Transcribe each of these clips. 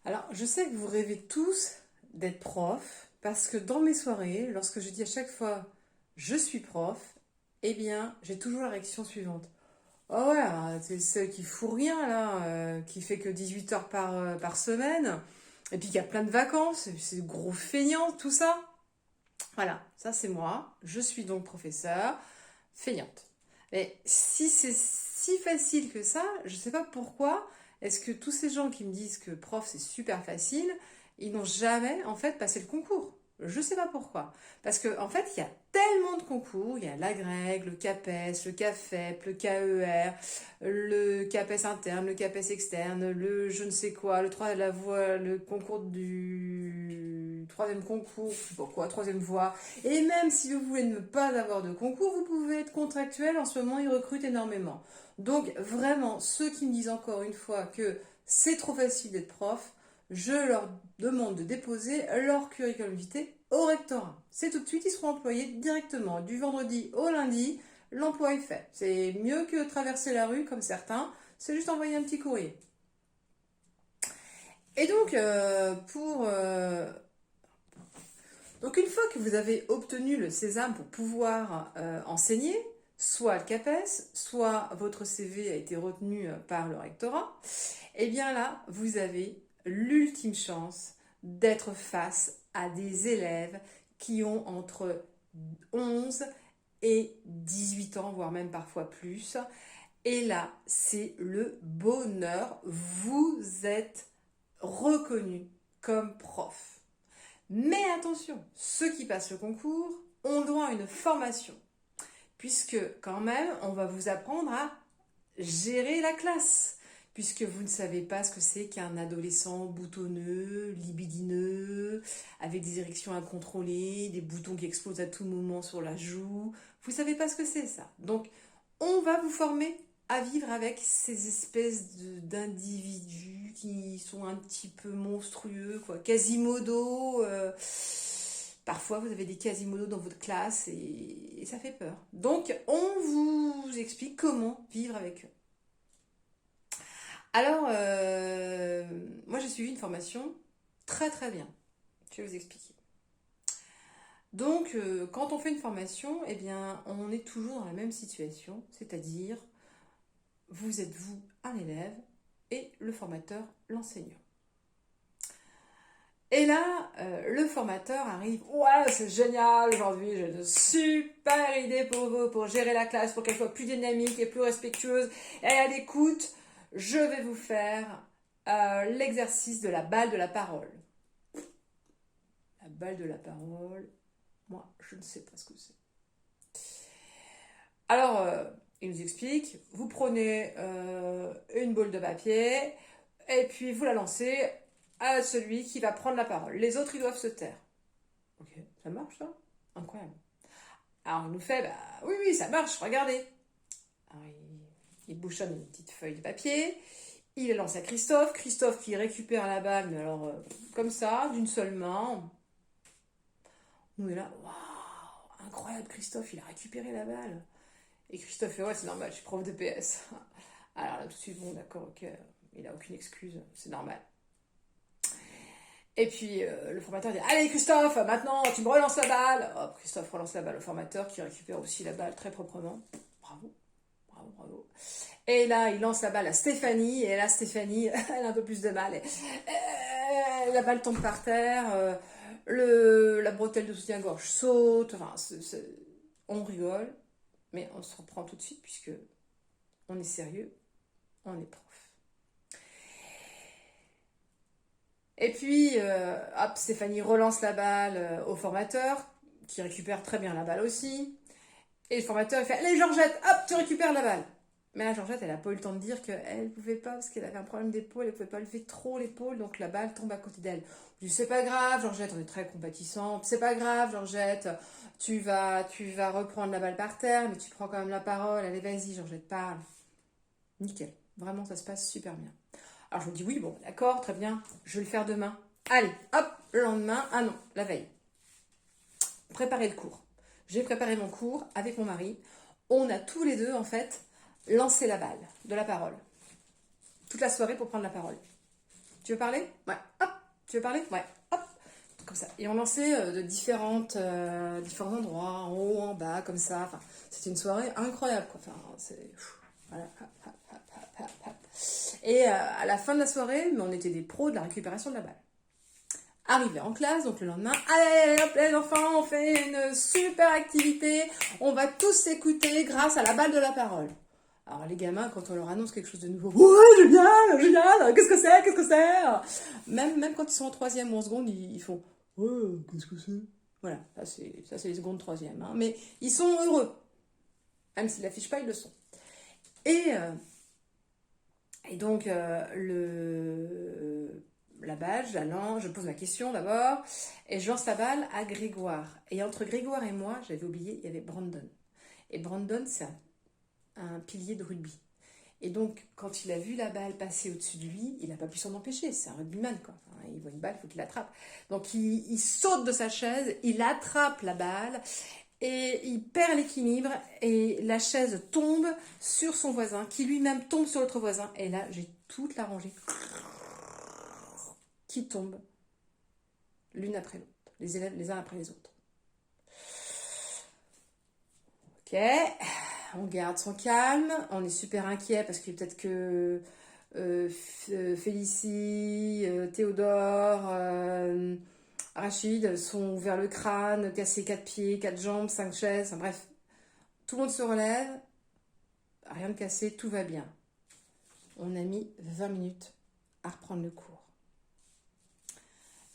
Alors, je sais que vous rêvez tous d'être prof, parce que dans mes soirées, lorsque je dis à chaque fois je suis prof, eh bien, j'ai toujours la réaction suivante. Oh ouais, c'est celle qui fout rien là, qui fait que 18 heures par semaine, et puis qui a plein de vacances, et puis c'est gros feignant, tout ça. Voilà, ça c'est moi. Je suis donc professeur feignante. Mais si c'est si facile que ça, je ne sais pas pourquoi est-ce que tous ces gens qui me disent que prof c'est super facile, ils n'ont jamais en fait passé le concours. Je ne sais pas pourquoi. Parce qu'en fait, il y a tellement de concours. Il y a l'AGREG, le CAPES, le CAFEP, le KER, le CAPES interne, le CAPES externe, le je ne sais quoi, la voie, le concours du troisième concours, je sais pas quoi, troisième voie. Et même si vous voulez ne pas avoir de concours, vous pouvez être contractuel. En ce moment, ils recrutent énormément. Donc, vraiment, ceux qui me disent encore une fois que c'est trop facile d'être prof, je leur demande de déposer leur curriculum vitae au rectorat. C'est tout de suite, ils seront employés directement. Du vendredi au lundi, l'emploi est fait. C'est mieux que traverser la rue comme certains, c'est juste envoyer un petit courrier. Et donc, donc une fois que vous avez obtenu le sésame pour pouvoir enseigner, soit le CAPES, soit votre CV a été retenu par le rectorat, et bien là, vous avez l'ultime chance d'être face à des élèves qui ont entre 11 et 18 ans, voire même parfois plus. Et là, c'est le bonheur. Vous êtes reconnu comme prof. Mais attention, ceux qui passent le concours ont droit à une formation, puisque quand même, on va vous apprendre à gérer la classe, puisque vous ne savez pas ce que c'est qu'un adolescent boutonneux, libidineux, avec des érections incontrôlées, des boutons qui explosent à tout moment sur la joue. Vous ne savez pas ce que c'est ça. Donc, on va vous former à vivre avec ces espèces d'individus qui sont un petit peu monstrueux, quoi. Quasimodo. Parfois, vous avez des Quasimodo dans votre classe et ça fait peur. Donc, on vous explique comment vivre avec eux. Alors, moi j'ai suivi une formation très très bien. Je vais vous expliquer. Donc, quand on fait une formation, eh bien, on est toujours dans la même situation, c'est-à-dire, vous êtes vous un élève et le formateur l'enseignant. Et là, le formateur arrive. Ouais, c'est génial, aujourd'hui j'ai une super idée pour vous, pour gérer la classe, pour qu'elle soit plus dynamique et plus respectueuse et à l'écoute. Je vais vous faire l'exercice de la balle de la parole. La balle de la parole, moi, je ne sais pas ce que c'est. Alors, il nous explique, vous prenez une boule de papier et puis vous la lancez à celui qui va prendre la parole. Les autres, ils doivent se taire. Ok, ça marche ça? Incroyable. Alors il nous fait, bah oui, oui, ça marche, regardez. Alors il bouchonne une petite feuille de papier, il la lance à Christophe, Christophe qui récupère la balle, mais alors comme ça, d'une seule main. Nous est là, waouh, incroyable, Christophe, il a récupéré la balle. Et Christophe fait, ouais, c'est normal, je suis prof de PS. Alors là, tout de suite, bon, d'accord, ok, il a aucune excuse, c'est normal. Et puis le formateur dit, allez Christophe, maintenant tu me relances la balle. Hop, Christophe relance la balle au formateur qui récupère aussi la balle très proprement. Bravo, bravo, bravo. Et là, il lance la balle à Stéphanie. Et là, Stéphanie, elle a un peu plus de mal. La balle tombe par terre. La bretelle de soutien-gorge saute. Enfin, on rigole. Mais on se reprend tout de suite puisque on est sérieux. On est prof. Et puis, hop, Stéphanie relance la balle au formateur, qui récupère très bien la balle aussi. Et le formateur, il fait, allez Georgette, hop, tu récupères la balle. Mais là, Georgette, elle n'a pas eu le temps de dire qu'elle ne pouvait pas, parce qu'elle avait un problème d'épaule, elle ne pouvait pas lever trop l'épaule, donc la balle tombe à côté d'elle. Je dis, c'est pas grave, Georgette, on est très compatissant. C'est pas grave, Georgette, tu vas reprendre la balle par terre, mais tu prends quand même la parole. Allez, vas-y, Georgette, parle. Nickel. Vraiment, ça se passe super bien. Alors je me dis oui, bon, d'accord, très bien, je vais le faire demain. Allez, hop, le lendemain, ah non, la veille. Préparer le cours. J'ai préparé mon cours avec mon mari. On a tous les deux, en fait, lancé la balle de la parole. Toute la soirée pour prendre la parole. Tu veux parler? Ouais. Hop. Tu veux parler? Ouais. Hop. Comme ça. Et on lançait de différents endroits, en haut, en bas, comme ça. Enfin, c'était une soirée incroyable, quoi. Enfin, c'est... Voilà. Hop, hop, hop, hop, hop, hop. Et à la fin de la soirée, mais on était des pros de la récupération de la balle. Arrivé en classe, donc le lendemain, allez, hop, les enfants, on fait une super activité, on va tous s'écouter grâce à la balle de la parole. Alors les gamins, quand on leur annonce quelque chose de nouveau, ouais, génial, génial, qu'est-ce que c'est même quand ils sont en troisième ou en seconde, ils font, ouais, qu'est-ce que c'est? Voilà, ça c'est les secondes, troisième, hein. Mais ils sont heureux, même s'ils l'affichent pas, ils le sont. Et, euh, et donc, la balle, je pose ma question d'abord, et je lance la balle à Grégoire. Et entre Grégoire et moi, j'avais oublié, il y avait Brandon. Et Brandon, c'est un pilier de rugby. Et donc, quand il a vu la balle passer au-dessus de lui, il n'a pas pu s'en empêcher. C'est un rugbyman, quoi. Enfin, il voit une balle, il faut qu'il l'attrape. Donc, il saute de sa chaise, il attrape la balle, et il perd l'équilibre, et la chaise tombe sur son voisin, qui lui-même tombe sur l'autre voisin. Et là, j'ai toute la rangée qui tombe l'une après l'autre, les élèves les uns après les autres. Ok, on garde son calme, on est super inquiet parce que peut-être que Félicie, Théodore, Rachid sont vers le crâne, cassés 4 pieds, 4 jambes, 5 chaises, enfin, bref. Tout le monde se relève, rien de cassé, tout va bien. On a mis 20 minutes à reprendre le cours.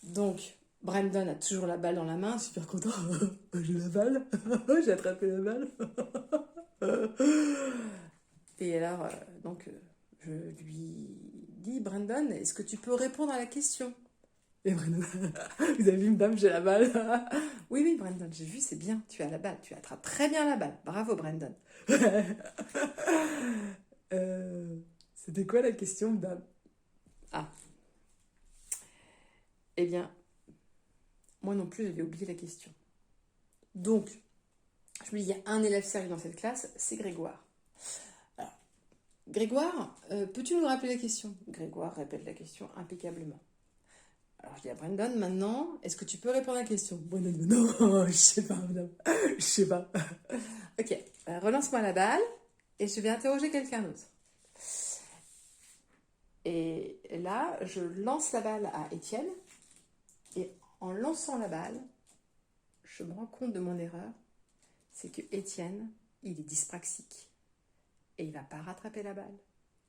Donc, Brandon a toujours la balle dans la main, super content. J'ai la balle, j'ai attrapé la balle. Et alors, je lui dis, Brandon, est-ce que tu peux répondre à la question? Et Brandon, vous avez vu, madame, j'ai la balle. Oui, oui, Brandon, j'ai vu, c'est bien, tu as la balle, tu attrapes très bien la balle. Bravo, Brandon. C'était quoi la question, madame? Ah, eh bien, moi non plus, j'avais oublié la question. Donc, je me dis, il y a un élève sérieux dans cette classe, c'est Grégoire. Alors, Grégoire, peux-tu nous rappeler la question? Grégoire répète la question impeccablement. Alors, je dis à Brandon, maintenant, est-ce que tu peux répondre à la question? Brandon, non, je sais pas, madame, je sais pas. Ok, relance-moi la balle et je vais interroger quelqu'un d'autre. Et là, je lance la balle à Étienne et en lançant la balle, je me rends compte de mon erreur, c'est que Étienne, il est dyspraxique et il va pas rattraper la balle.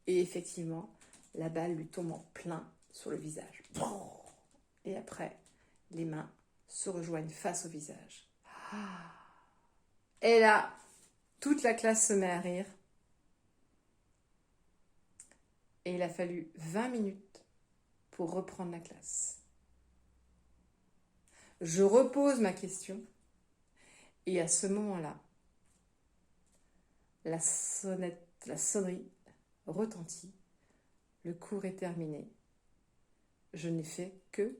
Et effectivement, la balle lui tombe en plein sur le visage. Et après, les mains se rejoignent face au visage. Et là, toute la classe se met à rire. Et il a fallu 20 minutes pour reprendre la classe. Je repose ma question. Et à ce moment-là, la sonnerie retentit. Le cours est terminé. Je n'ai fait que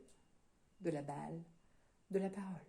de la balle, de la parole.